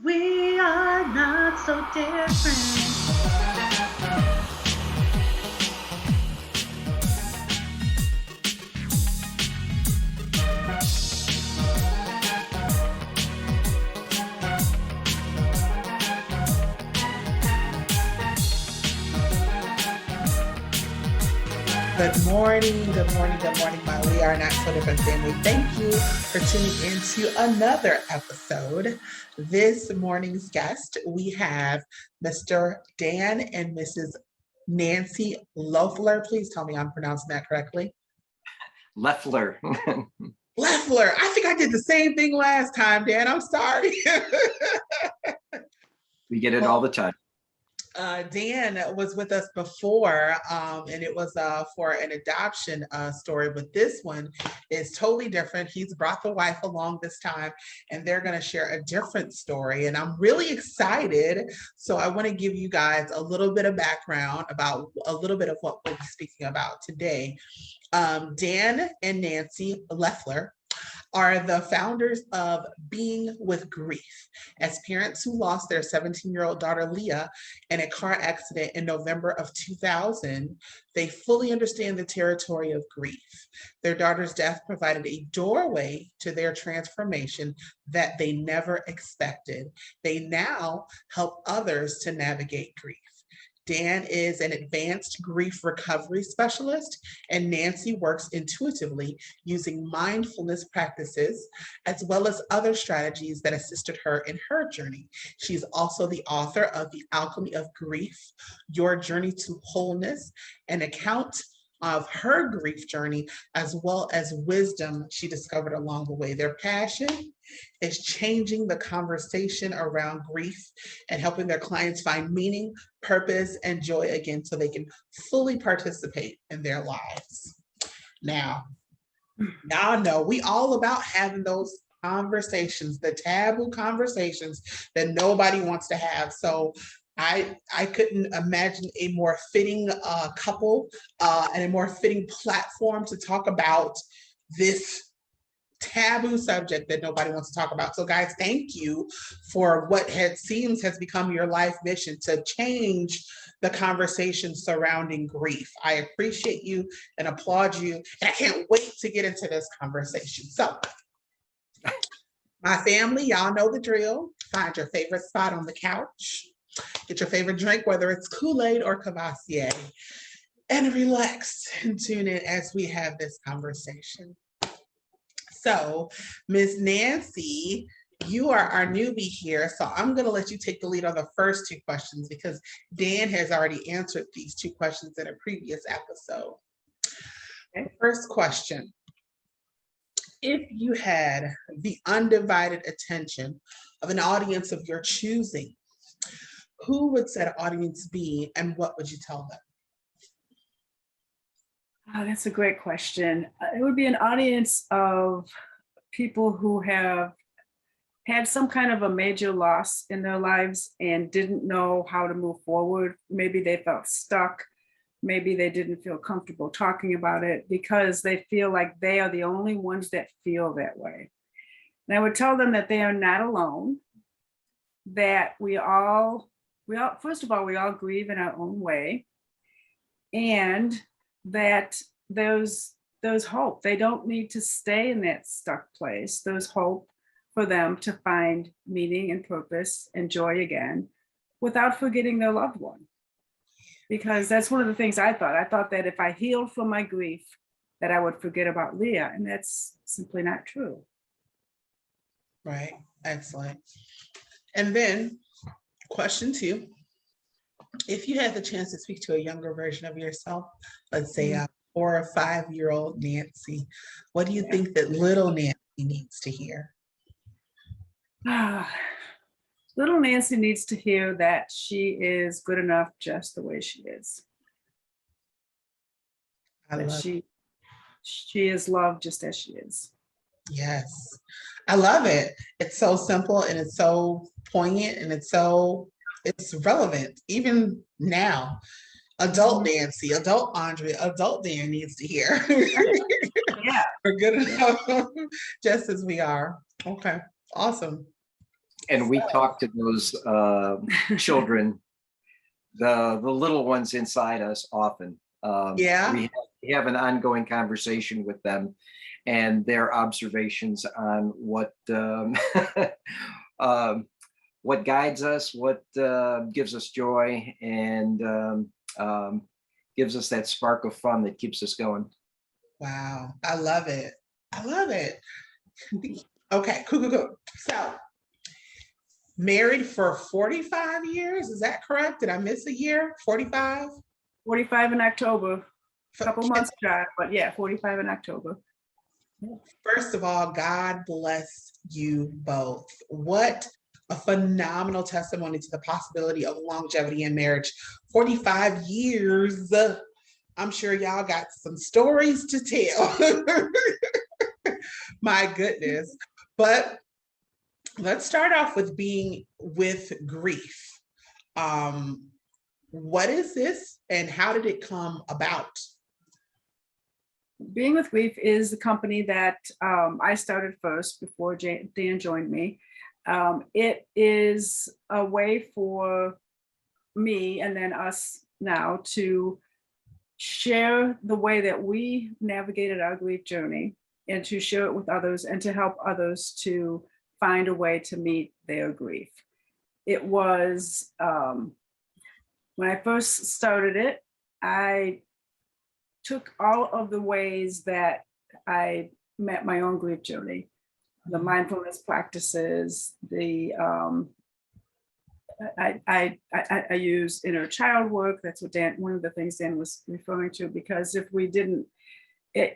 We are not so different. Good morning, good morning, good morning, my We Are Not So Different family. Thank you for tuning into another episode. This morning's guest, we have Mr. Dan and Mrs. Nancy Loeffler. Please tell me I'm pronouncing that correctly. Loeffler. Loeffler. I think I did the same thing last time, Dan. I'm sorry. We get it all the time. Dan was with us before, and it was for an adoption story, but this one is totally different. He's brought the wife along this time, and they're going to share a different story, and I'm really excited. So I want to give you guys a little bit of background about a little bit of what we'll be speaking about today. Dan and Nancy Loeffler are the founders of Being with Grief. As parents who lost their 17-year-old daughter, Leah, in a car accident in November of 2000, they fully understand the territory of grief. Their daughter's death provided a doorway to their transformation that they never expected. They now help others to navigate grief. Dan is an advanced grief recovery specialist, and Nancy works intuitively using mindfulness practices as well as other strategies that assisted her in her journey. She's also the author of The Alchemy of Grief, Your Journey to Wholeness, an account of her grief journey, as well as wisdom she discovered along the way. Their passion is changing the conversation around grief and helping their clients find meaning, purpose, and joy again so they can fully participate in their lives. Now, y'all know we all about having those conversations, the taboo conversations that nobody wants to have. So I couldn't imagine a more fitting couple and a more fitting platform to talk about this taboo subject that nobody wants to talk about. So guys, thank you for what seems has become your life mission to change the conversation surrounding grief. I appreciate you and applaud you, and I can't wait to get into this conversation. So my family, y'all know the drill. Find your favorite spot on the couch. Get your favorite drink, whether it's Kool-Aid or Cavassier, and relax and tune in as we have this conversation. So, Ms. Nancy, you are our newbie here, so I'm going to let you take the lead on the first two questions because Dan has already answered these two questions in a previous episode. Okay. First question. If you had the undivided attention of an audience of your choosing, who would said audience be and what would you tell them? Oh, that's a great question. It would be an audience of people who have had some kind of a major loss in their lives and didn't know how to move forward. Maybe they felt stuck. Maybe they didn't feel comfortable talking about it because they feel like they are the only ones that feel that way. And I would tell them that they are not alone, that we all, first of all, we all grieve in our own way, and that there's hope. They don't need to stay in that stuck place. There's hope for them to find meaning and purpose and joy again without forgetting their loved one. Because that's one of the things I thought. I thought that if I healed from my grief, that I would forget about Leah, and that's simply not true. Right, excellent. And then question two, if you had the chance to speak to a younger version of yourself, let's say a 4 or 5-year-old Nancy, what do you think that little Nancy needs to hear? Little Nancy needs to hear that she is good enough just the way she is. She is loved just as she is. Yes, I love it. It's so simple and it's so poignant and it's relevant even now. Adult Nancy, adult Andrea, adult Dan needs to hear. Yeah, We're good enough just as we are. Okay, awesome. And we talk to those children, the little ones inside us often. Yeah. We have an ongoing conversation with them and their observations on what what guides us, what gives us joy, and gives us that spark of fun that keeps us going. Wow. I love it. I love it. Okay, cool. So, married for 45 years, is that correct? Did I miss a year? 45? 45 in October, a couple months shy, but yeah, 45 in October. First of all, God bless you both. What a phenomenal testimony to the possibility of longevity in marriage. 45 years. I'm sure y'all got some stories to tell. My goodness. But let's start off with being with grief. What is this and how did it come about? Being with Grief is the company that I started first before Dan joined me. It is a way for me and then us now to share the way that we navigated our grief journey and to share it with others and to help others to find a way to meet their grief. It was, when I first started it, I took all of the ways that I met my own grief journey, the mindfulness practices, the I use inner child work. That's what one of the things Dan was referring to, because if we didn't,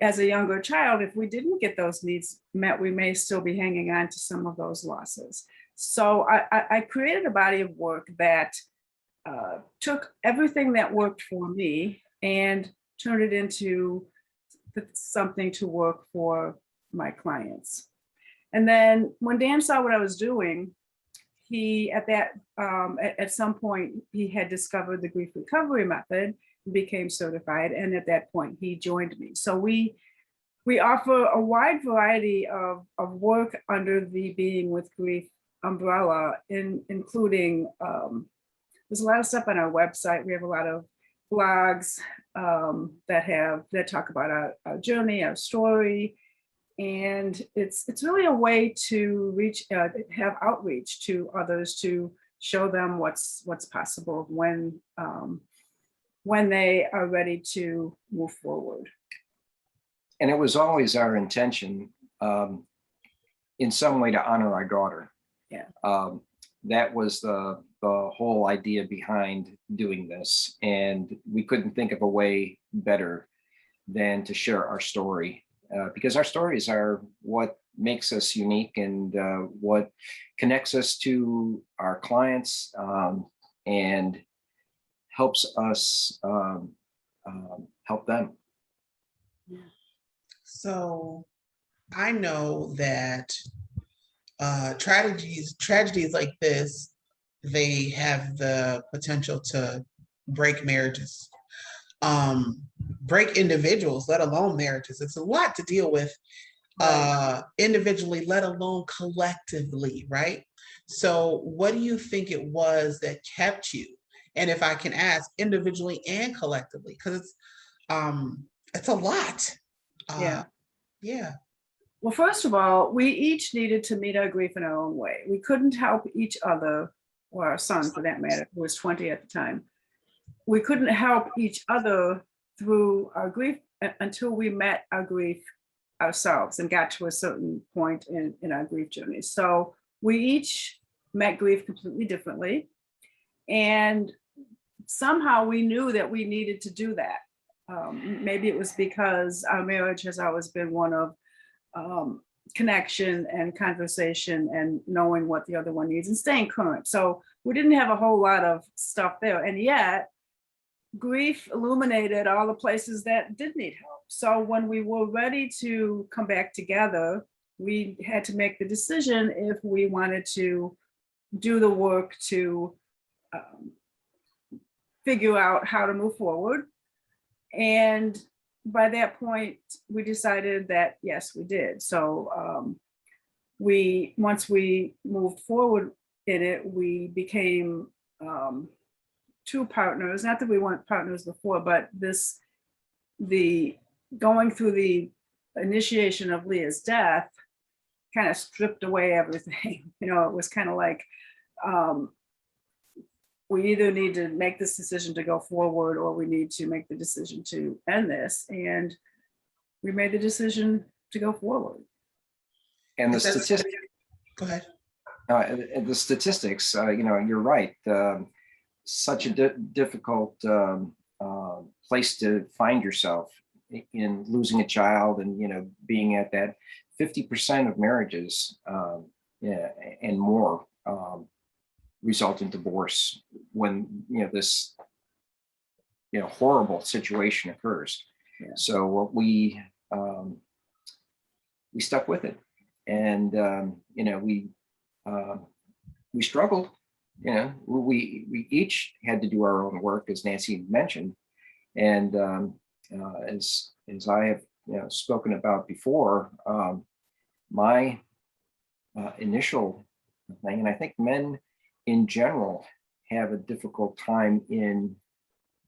as a younger child, if we didn't get those needs met, we may still be hanging on to some of those losses. So I created a body of work that took everything that worked for me and turned it into something to work for my clients. And then when Dan saw what I was doing, he at some point he had discovered the grief recovery method, became certified, and at that point he joined me. So we offer a wide variety of work under the Being with Grief umbrella, including there's a lot of stuff on our website. We have a lot of blogs that talk about our journey, our story, and it's really a way to reach, have outreach to others, to show them what's possible when they are ready to move forward. And it was always our intention, in some way, to honor our daughter. Yeah. That was the whole idea behind doing this. And we couldn't think of a way better than to share our story, because our stories are what makes us unique and what connects us to our clients, and helps us help them. So I know that tragedies like this, they have the potential to break marriages, break individuals, let alone marriages. It's a lot to deal with individually, let alone collectively, right? So what do you think it was that kept you? And if I can ask, individually and collectively, because it's a lot. Yeah. Well, first of all, we each needed to meet our grief in our own way. We couldn't help each other, or our son for that matter, who was 20 at the time. We couldn't help each other through our grief until we met our grief ourselves and got to a certain point in our grief journey. So we each met grief completely differently. And somehow we knew that we needed to do that. Maybe it was because our marriage has always been one of connection and conversation and knowing what the other one needs and staying current. So we didn't have a whole lot of stuff there. And yet grief illuminated all the places that did need help. So when we were ready to come back together, we had to make the decision if we wanted to do the work to figure out how to move forward. And by that point, we decided that, yes, we did. So once we moved forward in it. We became two partners. Not that we weren't partners before, but the going through the initiation of Leah's death kind of stripped away everything. You know, it was kind of like, we either need to make this decision to go forward, or we need to make the decision to end this. And we made the decision to go forward. And the That's- statistics, Go ahead. you know, you're right. Such a difficult place to find yourself in losing a child, and, you know, being at that 50% of marriages and more result in divorce when, you know, this, you know, horrible situation occurs. Yeah. So what we stuck with it, and you know, we struggled. You know, we each had to do our own work, as Nancy mentioned, and as I have, you know, spoken about before, my initial thing, and I think men in general have a difficult time in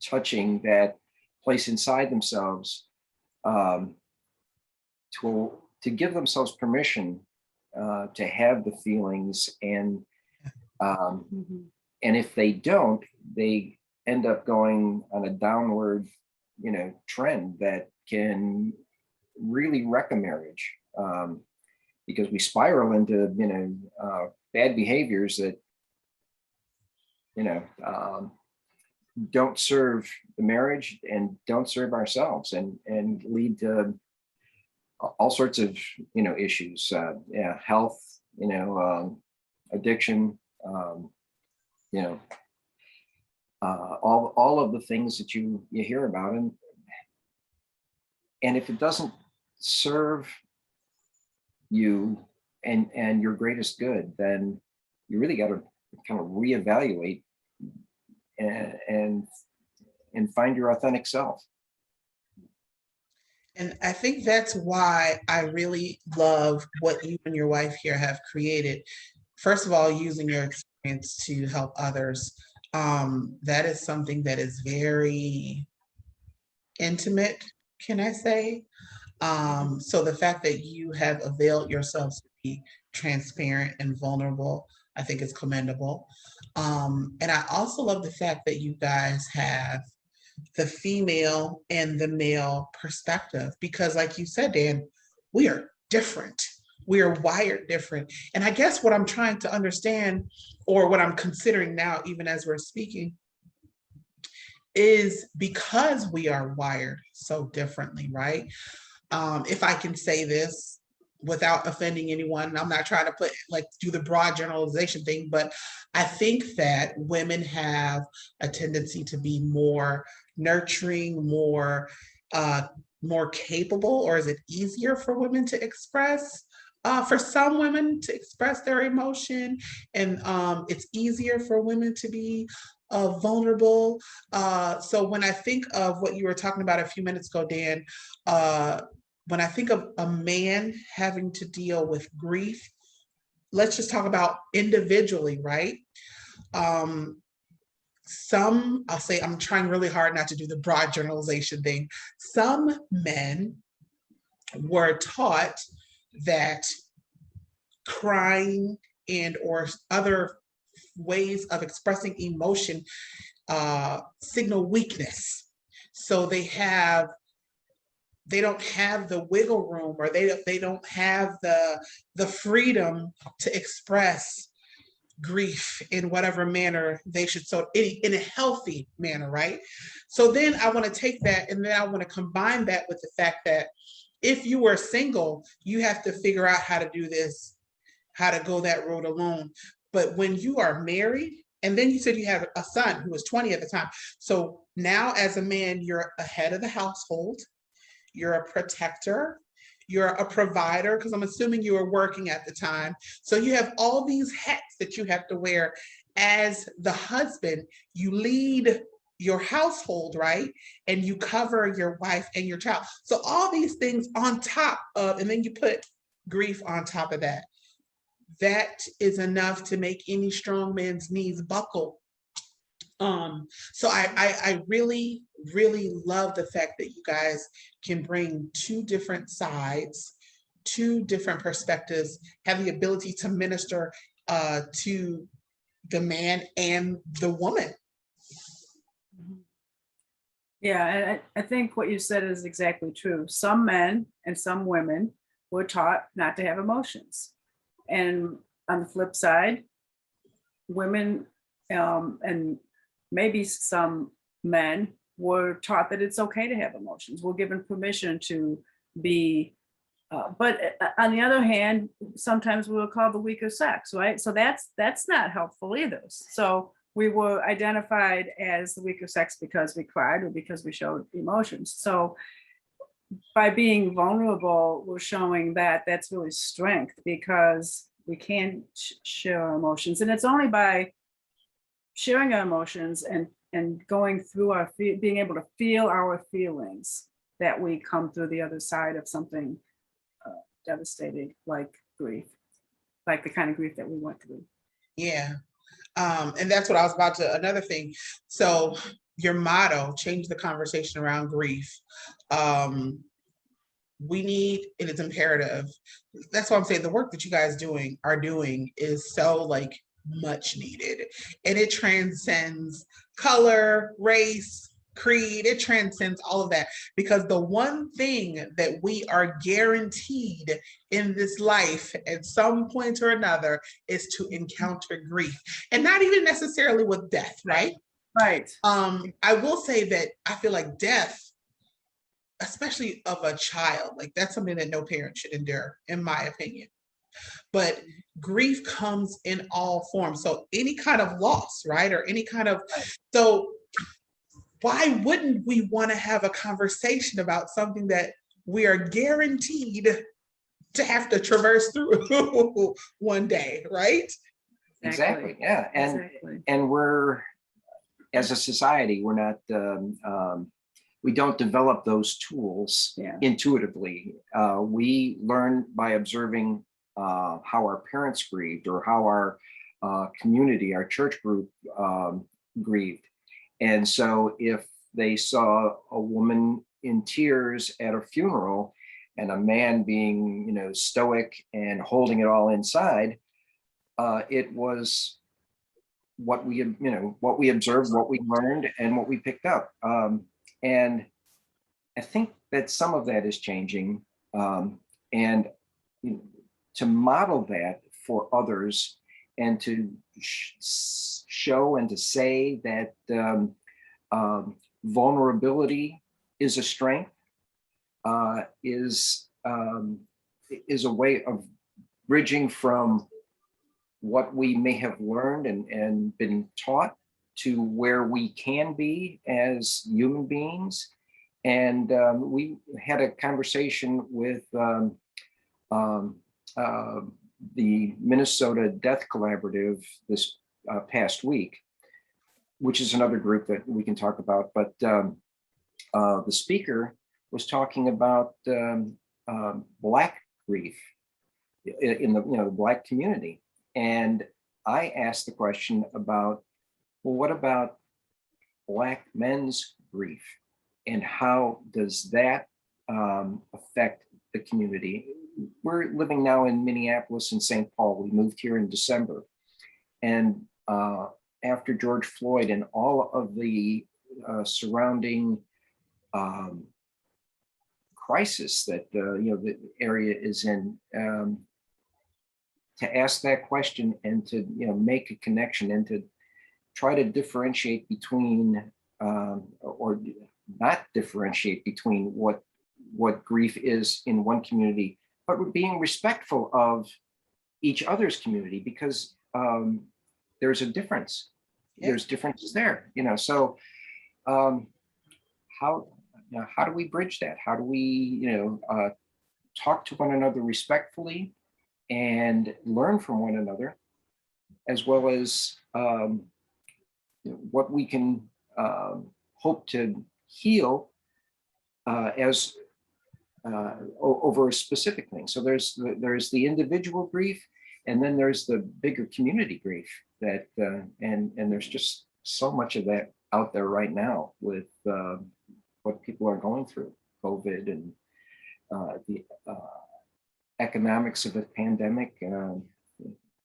touching that place inside themselves, to give themselves permission to have the feelings, and if they don't, they end up going on a downward, you know, trend that can really wreck a marriage, because we spiral into, you know, bad behaviors that, you know, don't serve the marriage and don't serve ourselves, and lead to all sorts of, you know, issues, health, you know, addiction, you know, all of the things that you hear about, and if it doesn't serve you and your greatest good, then you really got to kind of reevaluate and find your authentic self. And I think that's why I really love what you and your wife here have created. First of all, using your experience to help others. That is something that is very intimate, can I say? So the fact that you have availed yourselves to be transparent and vulnerable, I think is commendable. And I also love the fact that you guys have the female and the male perspective, because like you said, Dan, we are different. We are wired different. And I guess what I'm trying to understand, or what I'm considering now, even as we're speaking, is because we are wired so differently, right? If I can say this without offending anyone, and I'm not trying to do the broad generalization thing, but I think that women have a tendency to be more nurturing, more capable, or is it easier for women to express? For some women to express their emotion, and it's easier for women to be vulnerable. So when I think of what you were talking about a few minutes ago, Dan, when I think of a man having to deal with grief, let's just talk about individually, right? I'll say, I'm trying really hard not to do the broad generalization thing. Some men were taught that crying and or other ways of expressing emotion signal weakness. So they don't have the wiggle room, or they don't have the freedom to express grief in whatever manner they should, so in a healthy manner, right? So then I want to take that, and then I want to combine that with the fact that if you were single, you have to figure out how to do this, how to go that road alone. But when you are married, and then you said you have a son who was 20 at the time, so now as a man, you're a head of the household, you're a protector, you're a provider, because I'm assuming you were working at the time. So you have all these hats that you have to wear. As the husband, you lead your household, right? And you cover your wife and your child. So all these things on top of, and then you put grief on top of that. that is enough to make any strong man's knees buckle. So I really, really love the fact that you guys can bring two different sides, two different perspectives, have the ability to minister to the man and the woman. Yeah, and I think what you said is exactly true. Some men and some women were taught not to have emotions. And on the flip side, women and maybe some men were taught that it's okay to have emotions. We're given permission to be, but on the other hand, sometimes we were called the weaker sex, right? So that's not helpful either. So we were identified as the weaker sex because we cried or because we showed emotions. So by being vulnerable, we're showing that that's really strength, because we can share our emotions. And it's only by sharing our emotions and going through being able to feel our feelings that we come through the other side of something devastating, like grief, like the kind of grief that we went through. Yeah. And that's what I was about to, another thing. So your motto, change the conversation around grief. We need, it is imperative. That's why I'm saying the work that you guys are doing is so like much needed. And it transcends color, race, creed, it transcends all of that. Because the one thing that we are guaranteed in this life at some point or another is to encounter grief. And not even necessarily with death, right? Right. I will say that I feel like death, especially of a child, like that's something that no parent should endure, in my opinion. But grief comes in all forms. So any kind of loss, right? Or any kind of, so why wouldn't we want to have a conversation about something that we are guaranteed to have to traverse through one day, right? Exactly. Yeah. And we're, as a society, we're not, we don't develop those tools intuitively. We learn by observing how our parents grieved, or how our community, our church group grieved. And so if they saw a woman in tears at a funeral and a man being, stoic and holding it all inside, it was what we, what we observed, what we learned, and what we picked up. And I think that some of that is changing, and to model that for others, and to show and to say that vulnerability is a strength, is a way of bridging from what we may have learned and been taught to where we can be as human beings. And we had a conversation with the Minnesota Death Collaborative this past week, which is another group that we can talk about. But the speaker was talking about Black grief in the Black community. And I asked the question about, well, what about Black men's grief? And how does that affect the community? We're living now in Minneapolis and St. Paul. We moved here in December. And after George Floyd and all of the surrounding crisis that the area is in, to ask that question and to make a connection and to try to differentiate between or not differentiate between what grief is in one community, but being respectful of each other's community, because there's a difference. Yeah. There's differences there, so how do we bridge that? How do we talk to one another respectfully and learn from one another, as well as what we can hope to heal as over a specific thing. So there's the individual grief, And then there's the bigger community grief that, and there's just so much of that out there right now with what people are going through, COVID and the economics of the pandemic,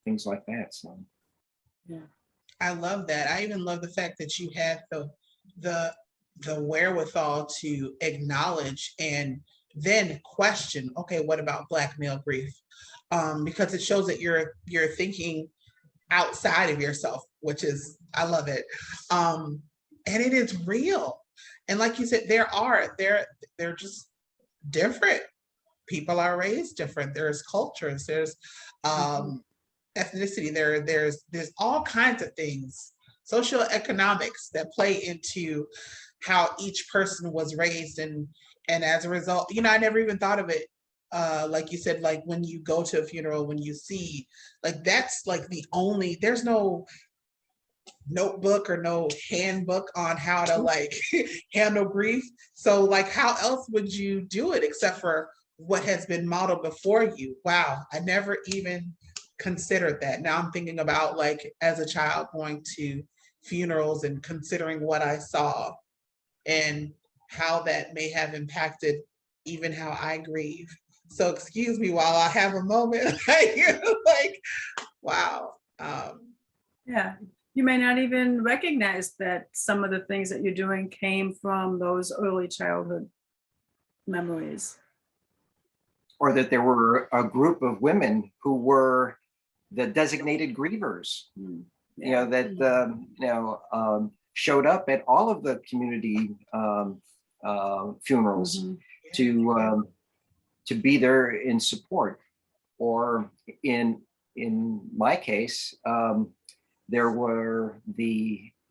things like that. So, Yeah. I love that. I even love the fact that you had the wherewithal to acknowledge and then question, okay, what about Black male grief? Because it shows that you're thinking outside of yourself, which is, I love it. And it is real. And like you said, they're just different. People are raised different. There's cultures, there's ethnicity, there's all kinds of things, socioeconomics that play into how each person was raised. And as a result, I never even thought of it. Like you said, like when you go to a funeral, when you see, like that's like there's no notebook or no handbook on how to like handle grief. So like how else would you do it except for what has been modeled before you? Wow, I never even considered that. Now I'm thinking about like as a child going to funerals and considering what I saw and how that may have impacted even how I grieve. So excuse me while I have a moment, like, wow. Yeah, you may not even recognize that some of the things that you're doing came from those early childhood memories. or that there were a group of women who were the designated grievers, Yeah. that showed up at all of the community funerals to be there in support. Or in my case, there were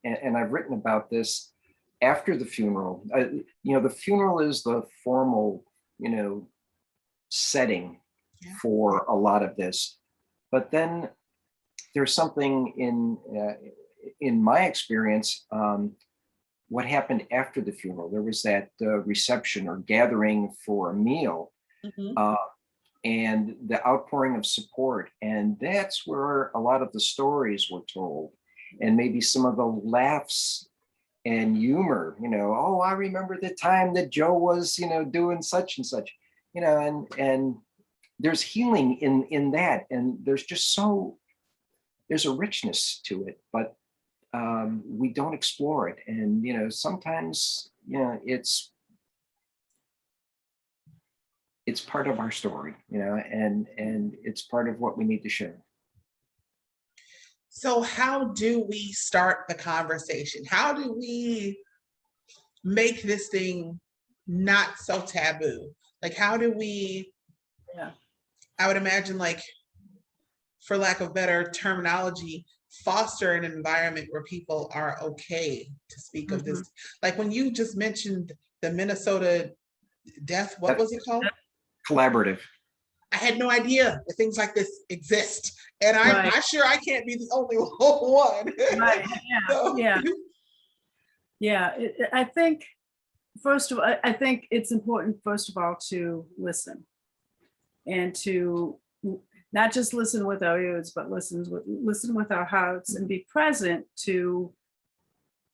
and I've written about this after the funeral. The funeral is the formal, setting for a lot of this. But then there's something in my experience, what happened after the funeral. There was that reception or gathering for a meal, and the outpouring of support. And that's where a lot of the stories were told, and maybe some of the laughs and humor, oh, I remember the time that Joe was, doing such and such, and there's healing in that. And there's a richness to it, but we don't explore it. And, sometimes, it's part of our story, and it's part of what we need to share. So how do we start the conversation? How do we make this thing not so taboo? Like, how do we, I would imagine, like, for lack of better terminology, foster an environment where people are okay to speak of this. Like when you just mentioned the Minnesota death, what was it called? Collaborative. I had no idea that things like this exist. And I'm sure I can't be the only one. Right. Yeah. Yeah. I think, first of all, I think it's important, first of all, to listen, and to not just listen with our ears, but listen with our hearts, and be present to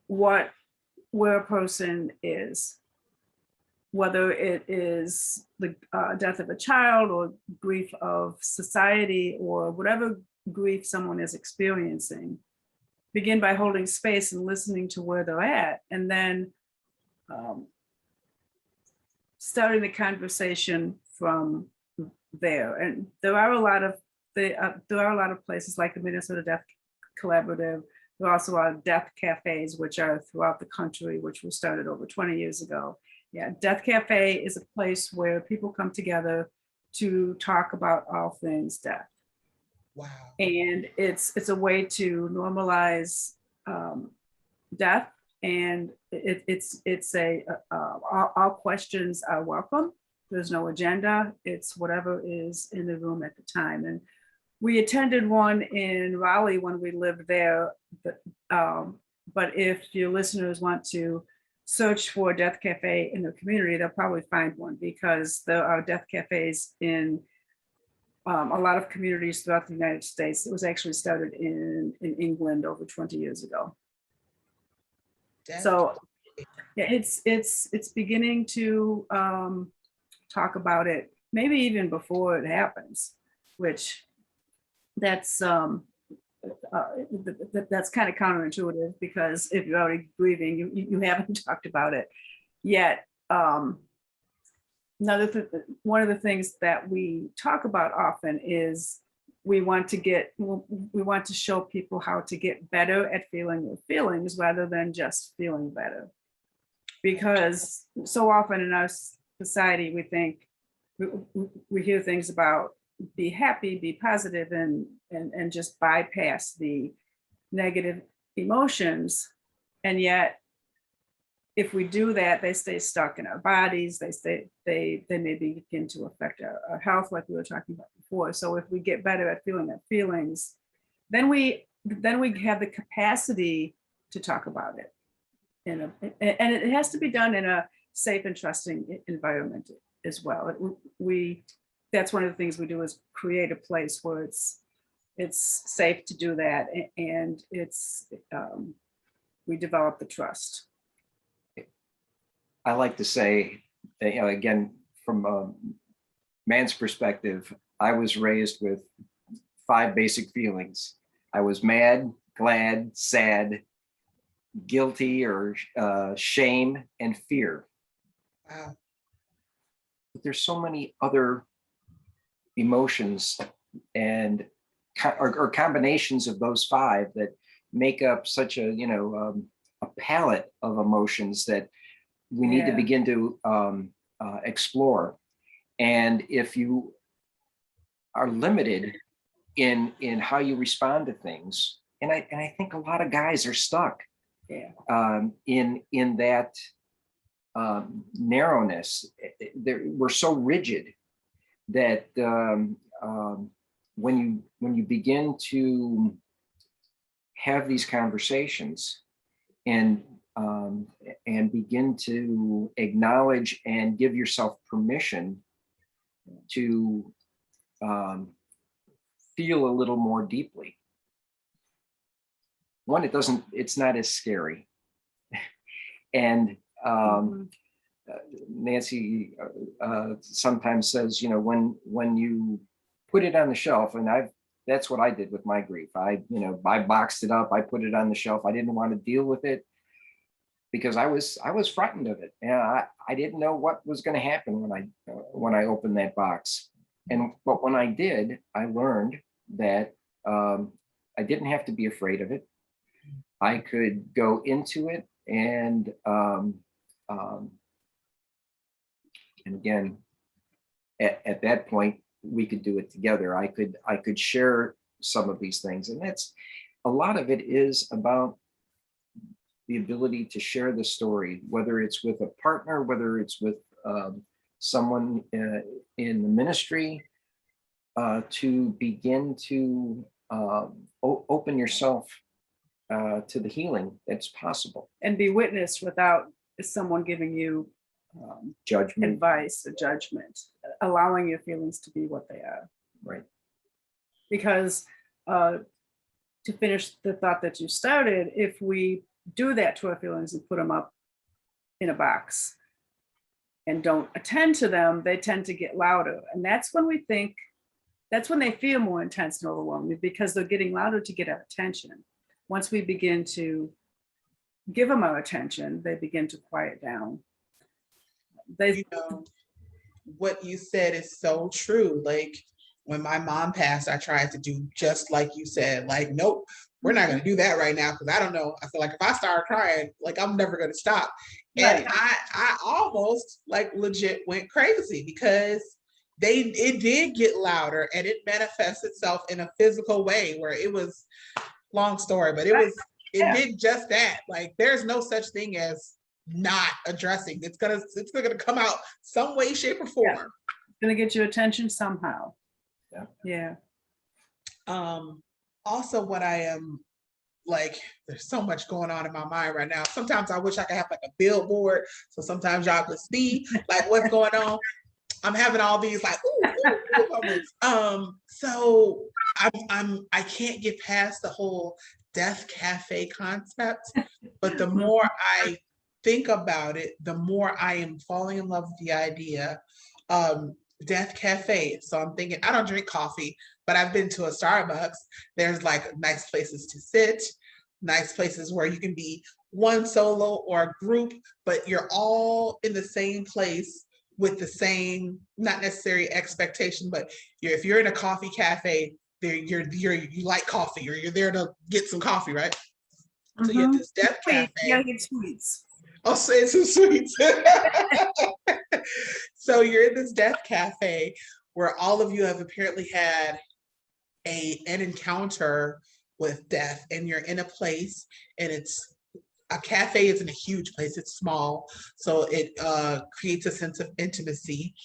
where a person is, whether it is the death of a child or grief of society or whatever grief someone is experiencing. Begin by holding space and listening to where they're at, and then starting the conversation from there. And there are a lot of places like the Minnesota Death Collaborative. There also are death cafes, which are throughout the country, which were started over 20 years ago. Yeah, Death Cafe is a place where people come together to talk about all things death. Wow. And it's a way to normalize death, and all questions are welcome. There's no agenda. It's whatever is in the room at the time. And we attended one in Raleigh when we lived there. But if your listeners want to search for Death Cafe in the community, they'll probably find one, because there are death cafes in a lot of communities throughout the United States. It was actually started in England over 20 years ago. So yeah, it's beginning to talk about it, maybe even before it happens, which that's kind of counterintuitive, because if you're already grieving, you haven't talked about it yet. One of the things that we talk about often is we want to show people how to get better at feeling their feelings rather than just feeling better. Because so often in our society, we think, we hear things about be happy, be positive, and just bypass the negative emotions. And yet, if we do that, they stay stuck in our bodies. They may begin to affect our health, like we were talking about before. So if we get better at feeling our feelings, then we have the capacity to talk about it. And it has to be done in a safe and trusting environment as well. That's one of the things we do, is create a place where it's safe to do that, and we develop the trust. I like to say, again, from a man's perspective, I was raised with 5 basic feelings. I was mad, glad, sad, guilty, or shame, and fear. Wow. But there's so many other emotions and or combinations of those 5 that make up such a palette of emotions that we need to begin to explore. And if you are limited in how you respond to things, and I think a lot of guys are stuck in that narrowness. We're so rigid that when you begin to have these conversations and begin to acknowledge and give yourself permission to feel a little more deeply. One, it's not as scary. And Nancy sometimes says, when you put it on the shelf, and that's what I did with my grief. I boxed it up, I put it on the shelf. I didn't want to deal with it because I was frightened of it. And I didn't know what was going to happen when I opened that box. But when I did, I learned that I didn't have to be afraid of it. I could go into it and again, at that point, we could do it together. I could share some of these things, and that's a lot of it is about the ability to share the story, whether it's with a partner, whether it's with someone in the ministry, to begin to open yourself to the healing that's possible. And be witnessed without someone giving you judgment, advice, or judgment, allowing your feelings to be what they are. Right. Because to finish the thought that you started, if we do that to our feelings and put them up in a box and don't attend to them, they tend to get louder. And that's when they feel more intense and overwhelming, because they're getting louder to get our attention. Once we begin to give them our attention, they begin to quiet down. What you said is so true. Like when my mom passed, I tried to do just like you said, like, nope, we're not going to do that right now, because I don't know. I feel like if I start crying, like I'm never going to stop. Right. And I almost like legit went crazy, because it did get louder, and it manifests itself in a physical way where it was, long story, but it did just that. Like there's no such thing as not addressing. It's gonna come out some way, shape, or form. Yeah. It's gonna get your attention somehow. Yeah. Also, what I am like, there's so much going on in my mind right now. Sometimes I wish I could have like a billboard, so sometimes y'all could see like what's going on. I'm having all these like ooh, ooh, ooh moments. So I can't get past the whole death cafe concept, but the more I think about it, the more I am falling in love with the idea. Death cafe. So I'm thinking, I don't drink coffee, but I've been to a Starbucks. There's like nice places to sit, nice places where you can be one solo or a group, but you're all in the same place with the same, not necessarily expectation, but if you're in a coffee cafe, you like coffee or you're there to get some coffee, right? So you have this death cafe. Yeah, get sweets. I'll say some sweets. So you're in this death cafe where all of you have apparently had an encounter with death, and you're in a place, and it's a cafe isn't a huge place, it's small, so it creates a sense of intimacy,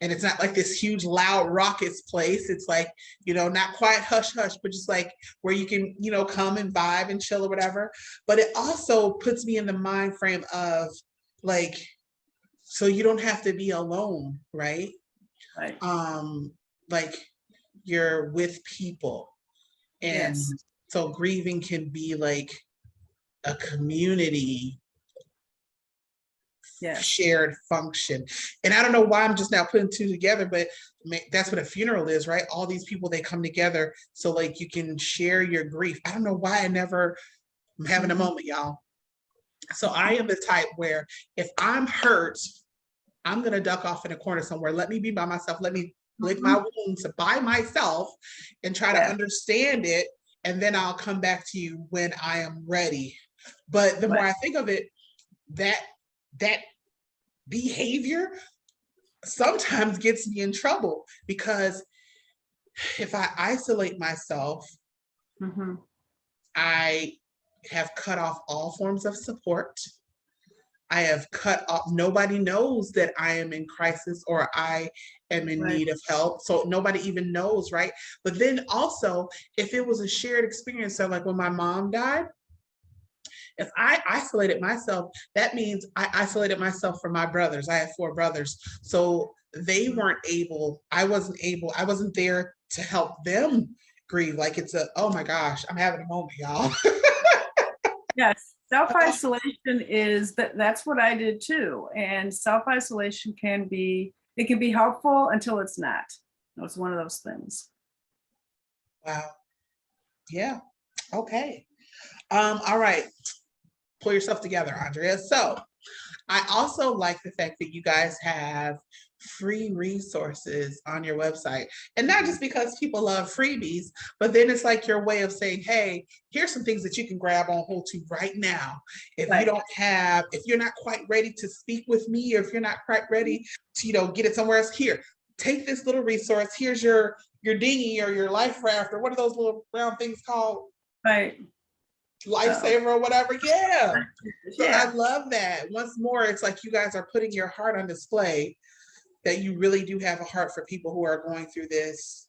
and it's not like this huge loud raucous place. It's like, not quite hush hush, but just like where you can come and vibe and chill or whatever. But it also puts me in the mind frame of like, so you don't have to be alone, right? Right. Like you're with people, and Yes. so grieving can be like a community Yes. shared function. And I don't know why I'm just now putting two together, but that's what a funeral is, right? All these people, they come together so like you can share your grief. I don't know why I'm having a moment, y'all. So I am the type where if I'm hurt, I'm going to duck off in a corner somewhere. Let me be by myself. Let me lick my wounds by myself and try to understand it. And then I'll come back to you when I am ready. But the more I think of it, that behavior sometimes gets me in trouble, because if I isolate myself, I have cut off all forms of support. I have cut off, nobody knows that I am in crisis or I am in need of help. So nobody even knows, right? But then also, if it was a shared experience, so like when my mom died, if I isolated myself, that means I isolated myself from my brothers. I have 4 brothers. So they weren't able, I wasn't there to help them grieve. Like oh my gosh, I'm having a moment, y'all. Yes. Self-isolation is that's what I did too. And self-isolation can be helpful until it's not. It's one of those things. Wow. Yeah. Okay. All right. Pull yourself together, Andrea. So I also like the fact that you guys have free resources on your website, and not just because people love freebies, but then it's like your way of saying, hey, here's some things that you can grab on hold to right now. If you're not quite ready to speak with me, or if you're not quite ready to, get it somewhere else, here, take this little resource. Here's your dinghy or your life raft, or what are those little round things called? Right. Lifesaver or whatever. Yeah. So I love that. Once more, it's like you guys are putting your heart on display, that you really do have a heart for people who are going through this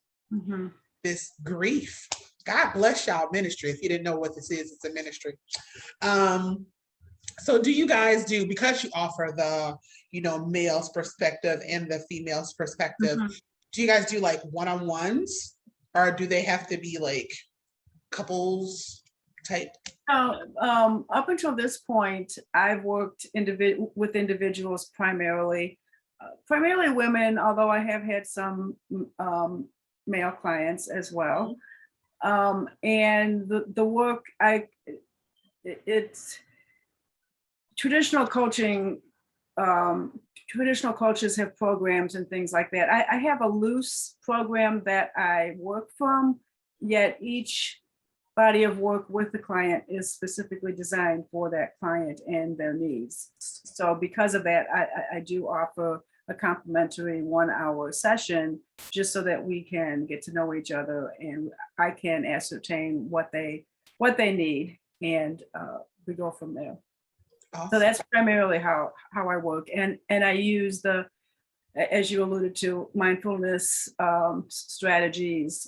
grief. God bless y'all ministry. If you didn't know what this is, it's a ministry. So do you guys because you offer the, male's perspective and the female's perspective, do you guys do like one-on-ones, or do they have to be like couples type? Up until this point, I've worked with individuals primarily women, although I have had some male clients as well. And the work, it's traditional coaching. Traditional coaches have programs and things like that. I have a loose program that I work from, yet each body of work with the client is specifically designed for that client and their needs. So because of that, I do offer a complimentary 1-hour session, just so that we can get to know each other and I can ascertain what they need, and we go from there. Awesome. So that's primarily how I work, and I use as you alluded to, mindfulness strategies,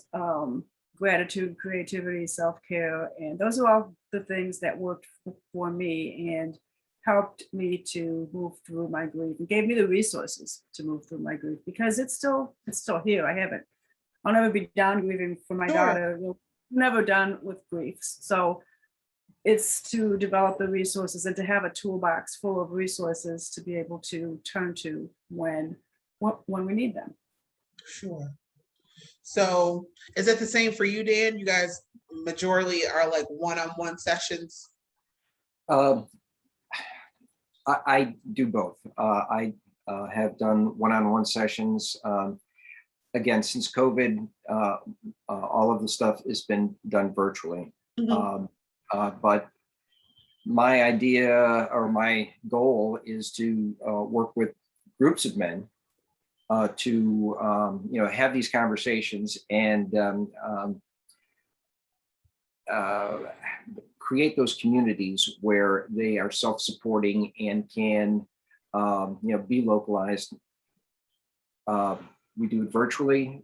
gratitude, creativity, self-care, and those are all the things that worked for me and helped me to move through my grief and gave me the resources to move through my grief, because it's still here. I'll never be done grieving for my Sure. daughter. Never done with grief. So it's to develop the resources and to have a toolbox full of resources to be able to turn to when we need them. Sure. So is it the same for you, Dan? You guys majorly are like one-on-one sessions? I do both. I have done one-on-one sessions. Again, since COVID, all of the stuff has been done virtually. Mhm. But my idea or my goal is to work with groups of men to have these conversations and create those communities where they are self-supporting and can be localized. We do it virtually.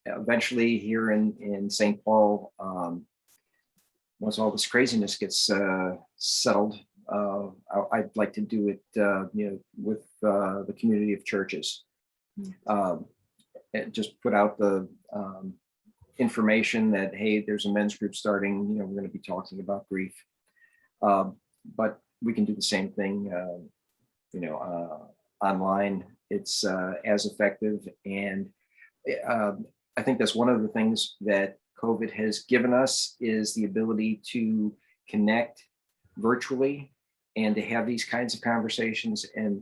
Eventually here in St. Paul, once all this craziness gets settled, I'd like to do it with the community of churches. And just put out the information that, hey, there's a men's group starting, we're going to be talking about grief. But we can do the same thing, online. It's as effective. And I think that's one of the things that COVID has given us is the ability to connect virtually and to have these kinds of conversations. And,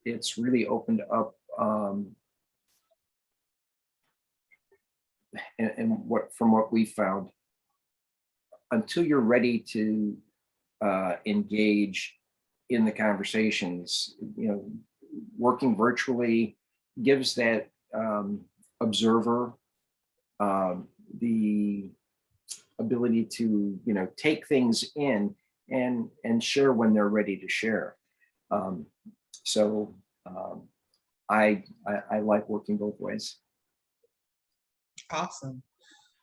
it's really opened up and from what we found, until you're ready to engage in the conversations, working virtually gives that observer the ability to take things in and share when they're ready to share. So I like working both ways. Awesome.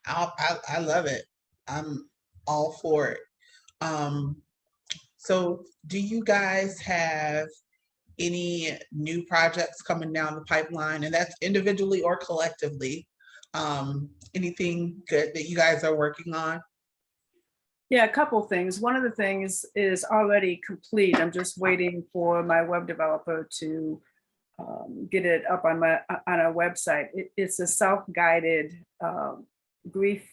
I love it. I'm all for it. So do you guys have any new projects coming down the pipeline, and that's individually or collectively? Anything good that you guys are working on? Yeah, a couple things. One of the things is already complete. I'm just waiting for my web developer to get it up on a website. It's a self-guided grief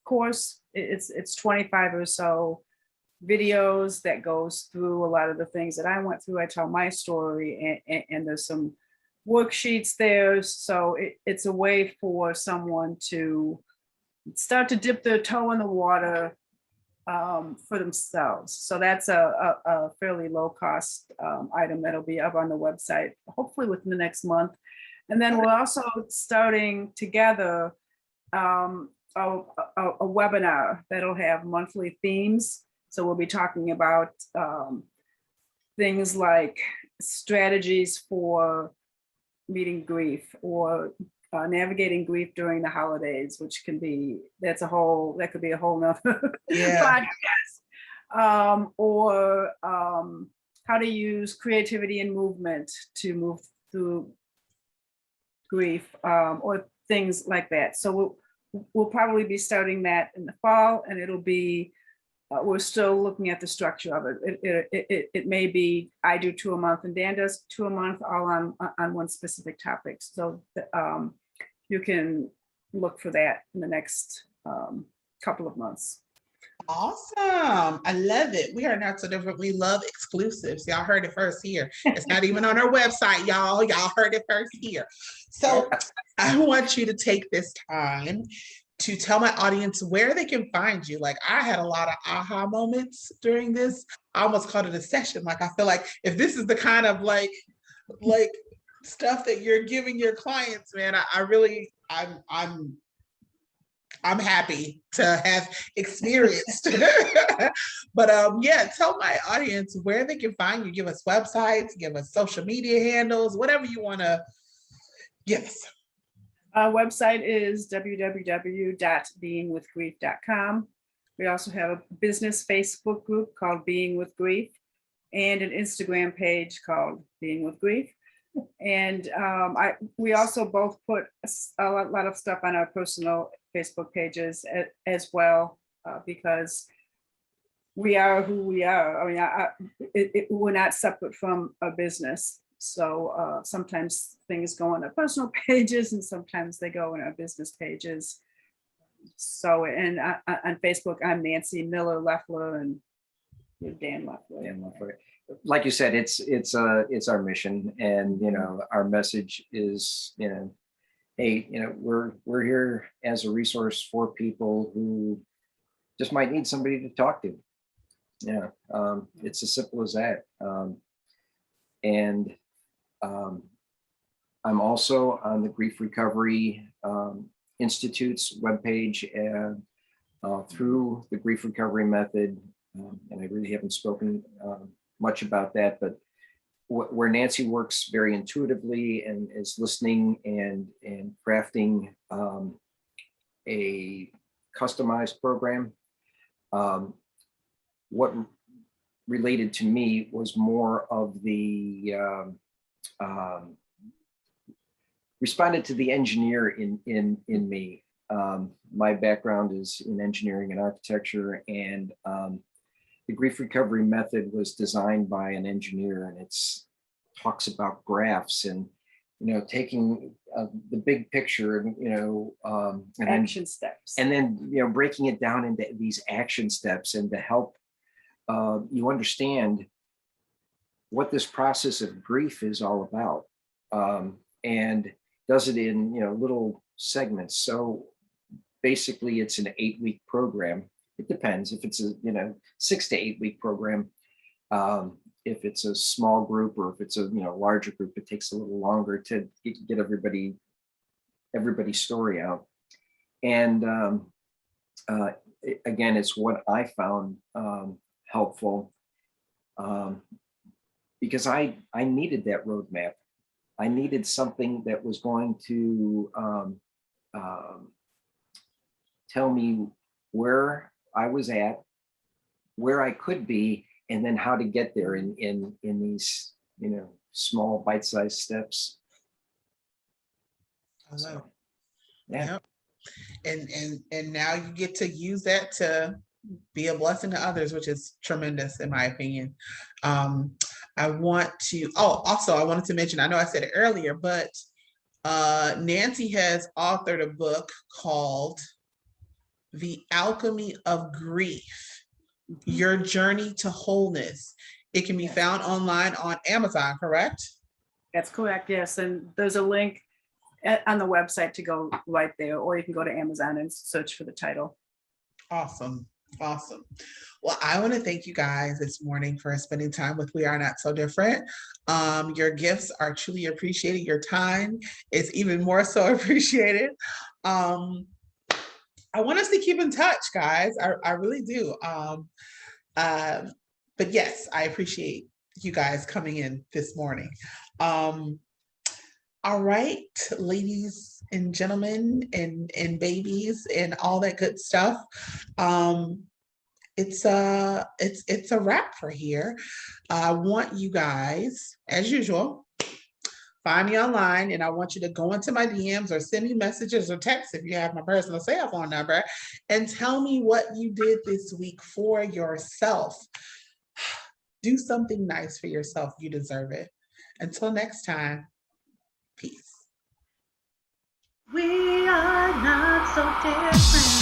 course. It's 25 or so videos that goes through a lot of the things that I went through. I tell my story, and there's some worksheets there. So it's a way for someone to start to dip their toe in the water for themselves. So that's a fairly low cost item that'll be up on the website, hopefully within the next month. And then we're also starting together a webinar that'll have monthly themes. So we'll be talking about things like strategies for meeting grief or navigating grief during the holidays, which that could be a whole nother podcast. Or how to use creativity and movement to move through grief, or things like that. So we'll probably be starting that in the fall, and it'll be we're still looking at the structure of it. It may be I do 2 a month and Dan does 2 a month, all on one specific topic. So you can look for that in the next couple of months. Awesome. I love it. We are not so different. We love exclusives. Y'all heard it first here. It's not even on our website, y'all. Y'all heard it first here. So I want you to take this time to tell my audience where they can find you. Like, I had a lot of aha moments during this. I almost called it a session. Like, I feel like if this is the kind of like stuff that you're giving your clients, man, I'm happy to have experienced. But yeah, tell my audience where they can find you. Give us websites, give us social media handles, whatever you want to give us. Our website is www.beingwithgrief.com. We also have a business Facebook group called Being with Grief and an Instagram page called Being with Grief. And we also both put a lot of stuff on our personal Facebook pages as well, because we are who we are. I mean, we're not separate from a business. So sometimes things go on our personal pages and sometimes they go on our business pages. So, and on Facebook, I'm Nancy Miller Loeffler and you're Dan Loeffler. Dan Loeffler. Like you said, it's our mission, and our message is, hey, we're here as a resource for people who just might need somebody to talk to. It's as simple as that. And I'm also on the Grief Recovery Institute's webpage and through the Grief Recovery Method. And I really haven't spoken much about that, but where Nancy works very intuitively and is listening and crafting a customized program. What related to me was more of the responded to the engineer in me. My background is in engineering and architecture, and the Grief Recovery Method was designed by an engineer, and talks about graphs and taking the big picture and Action steps, and then breaking it down into these action steps, and to help you understand what this process of grief is all about, and does it in little segments. So basically it's an 8-week program. It depends if it's a 6 to 8 week program. If it's a small group, or if it's a larger group, it takes a little longer to get everybody's story out. And again, it's what I found helpful, because I needed that roadmap. I needed something that was going to tell me where I was at, where I could be, and then how to get there in these small bite-sized steps. I love it. Yeah. Yep. And now you get to use that to be a blessing to others, which is tremendous in my opinion. I wanted to mention, I know I said it earlier, but Nancy has authored a book called The Alchemy of Grief, Your Journey to Wholeness. It can be found online on Amazon, correct? That's correct, yes. And there's a link on the website to go right there, or you can go to Amazon and search for the title. Awesome. Well, I want to thank you guys this morning for spending time with We Are Not So Different. Your gifts are truly appreciated. Your time is even more so appreciated. I want us to keep in touch, guys. I really do. But yes, I appreciate you guys coming in this morning. All right, ladies and gentlemen and babies and all that good stuff. It's a wrap for here. I want you guys, as usual, find me online, and I want you to go into my DMs or send me messages or texts if you have my personal cell phone number, and tell me what you did this week for yourself. Do something nice for yourself. You deserve it. Until next time, peace. We are not so different.